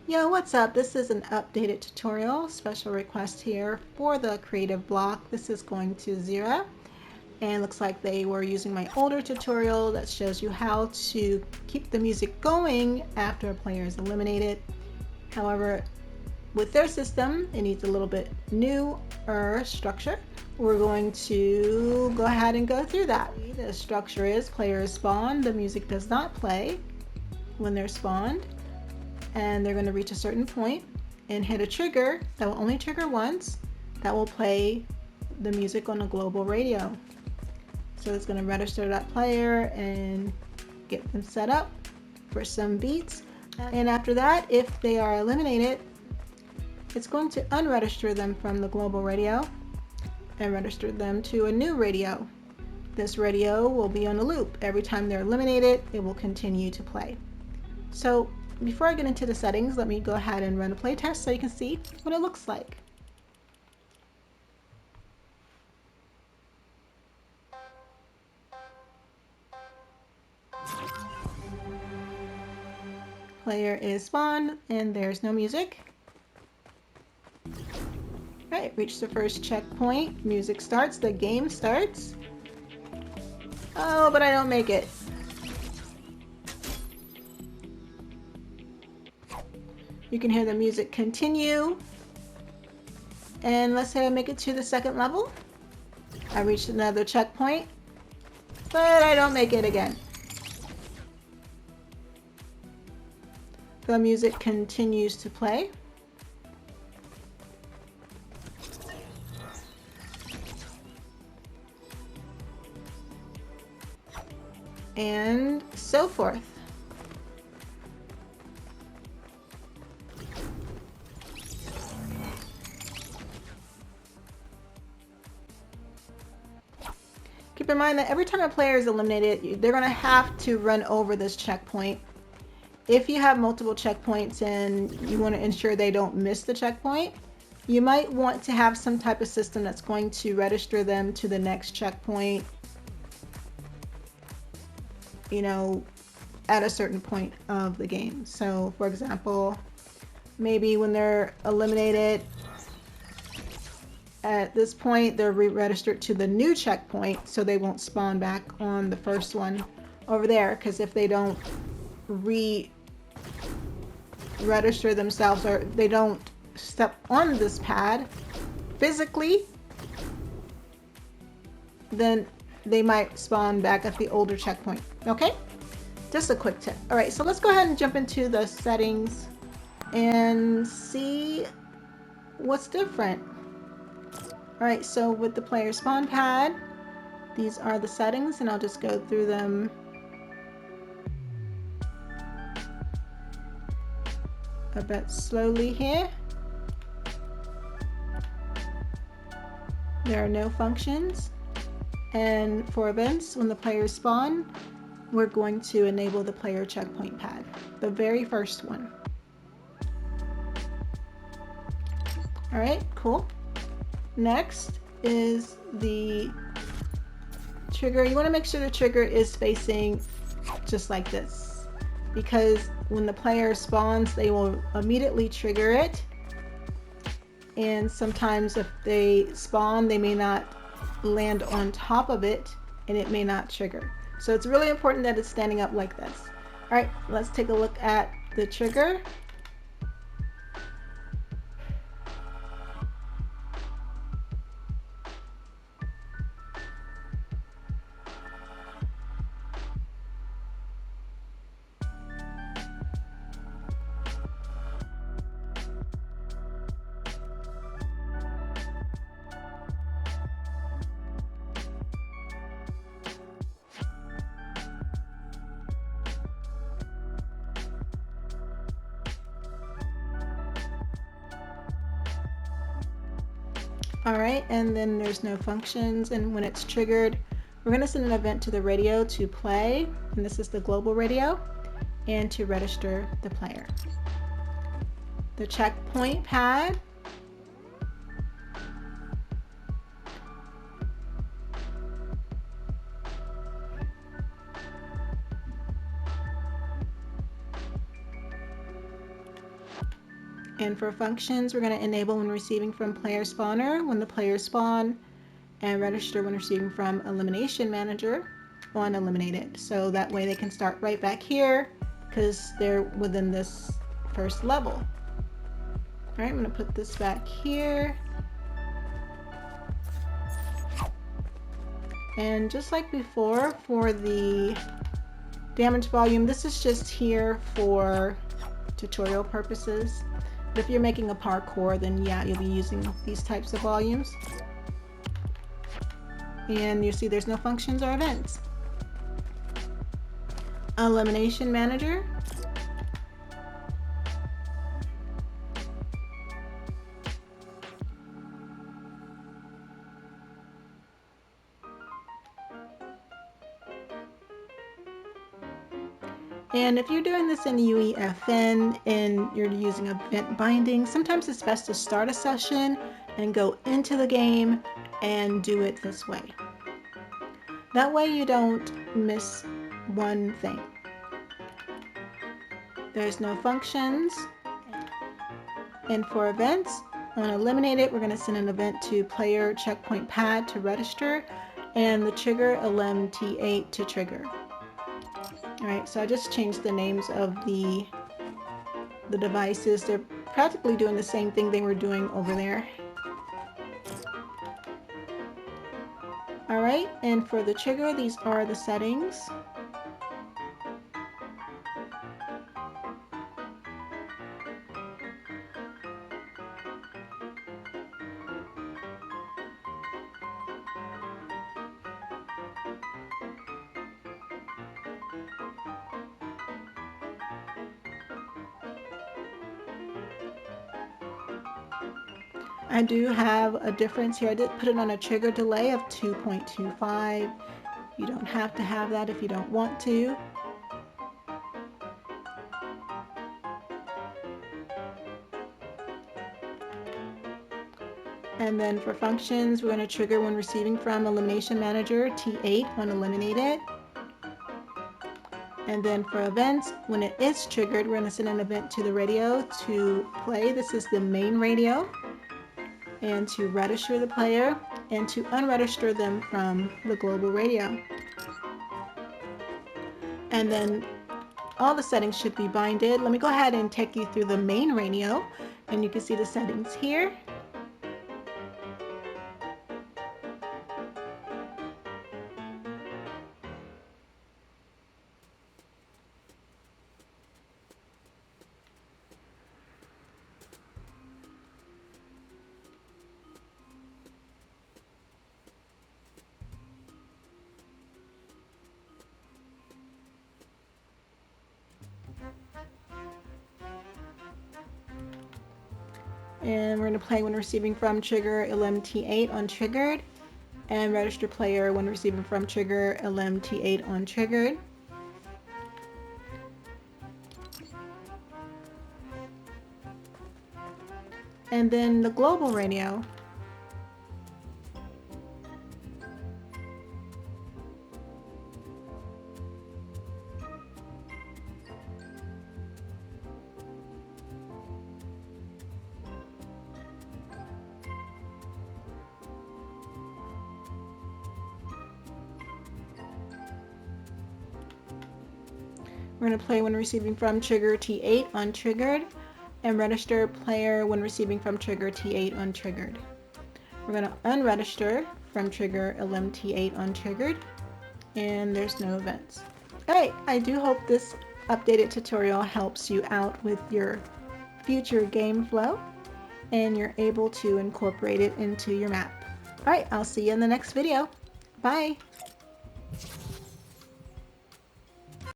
Yo, what's up? This is an updated tutorial, special request here for the creative block. This is going to Zira, and looks like they were using my older tutorial that shows you how to keep the music going after a player is eliminated. However, with their system, it needs a little bit newer structure. We're going to go ahead and go through that. The structure is players spawn, the music does not play when they're spawned, and they're going to reach a certain point and hit a trigger that will only trigger once, that will play the music on a global radio. So it's going to register that player and get them set up for some beats. And after that, if they are eliminated, it's going to unregister them from the global radio and register them to a new radio. This radio will be on a loop. Every time they're eliminated, it will continue to play. So before I get into the settings, let me go ahead and run a play test so you can see what it looks like. Player is spawned and there's no music. Alright, reach the first checkpoint, music starts, the game starts. Oh, but I don't make it. You can hear the music continue. And let's say I make it to the second level. I reached another checkpoint, but I don't make it again. The music continues to play. And so forth. Keep in mind that every time a player is eliminated, they're going to have to run over this checkpoint. If you have multiple checkpoints and you want to ensure they don't miss the checkpoint, you might want to have some type of system that's going to register them to the next checkpoint, you know, at a certain point of the game. So for example, maybe when they're eliminated at this point, they're re-registered to the new checkpoint so they won't spawn back on the first one over there, because if they don't re-register themselves or they don't step on this pad physically, then they might spawn back at the older checkpoint. Okay, just a quick tip. All right, so let's go ahead and jump into the settings and see what's different. All right, so with the player spawn pad, these are the settings, and I'll just go through them a bit slowly here. There are no functions. And for events, when the players spawn, we're going to enable the player checkpoint pad, the very first one. All right, cool. Next is the trigger. You want to make sure the trigger is facing just like this, because when the player spawns, they will immediately trigger it. And sometimes if they spawn, they may not land on top of it and it may not trigger. So it's really important that it's standing up like this. All right, let's take a look at the trigger. All right, and then there's no functions, and when it's triggered, we're going to send an event to the radio to play, and this is the global radio, and to register the player. The checkpoint pad, And for functions, we're going to enable when receiving from player spawner when the players spawn, and register when receiving from Elimination Manager on eliminated. So that way they can start right back here because they're within this first level. All right, I'm going to put this back here. And just like before, for the damage volume, this is just here for tutorial purposes. But if you're making a parkour, then yeah, you'll be using these types of volumes. And you see there's no functions or events. Elimination Manager. And if you're doing this in UEFN and you're using event binding, sometimes it's best to start a session and go into the game and do it this way. That way you don't miss one thing. There's no functions. And for events, on eliminated, we're going to send an event to player checkpoint pad to register and the trigger LMT8 to trigger. Alright, so I just changed the names of the devices. They're practically doing the same thing they were doing over there. Alright, and for the trigger, these are the settings. I do have a difference here. I did put it on a trigger delay of 2.25. You don't have to have that if you don't want to. And then for functions, we're going to trigger when receiving from Elimination Manager T8 when eliminated. And then for events, when it is triggered, we're going to send an event to the radio to play. This is the main radio. And to register the player and to unregister them from the global radio. And then all the settings should be binded. Let me go ahead and take you through the main radio and you can see the settings here. And we're going to play when receiving from trigger LMT8 on triggered, and register player when receiving from trigger LMT8 on triggered. And then the global radio. We're going to play when receiving from trigger T8 on triggered, and register player when receiving from trigger T8 on triggered. We're going to unregister from trigger LMT8 on triggered, and there's no events. Alright, I do hope this updated tutorial helps you out with your future game flow and you're able to incorporate it into your map. Alright, I'll see you in the next video. Bye!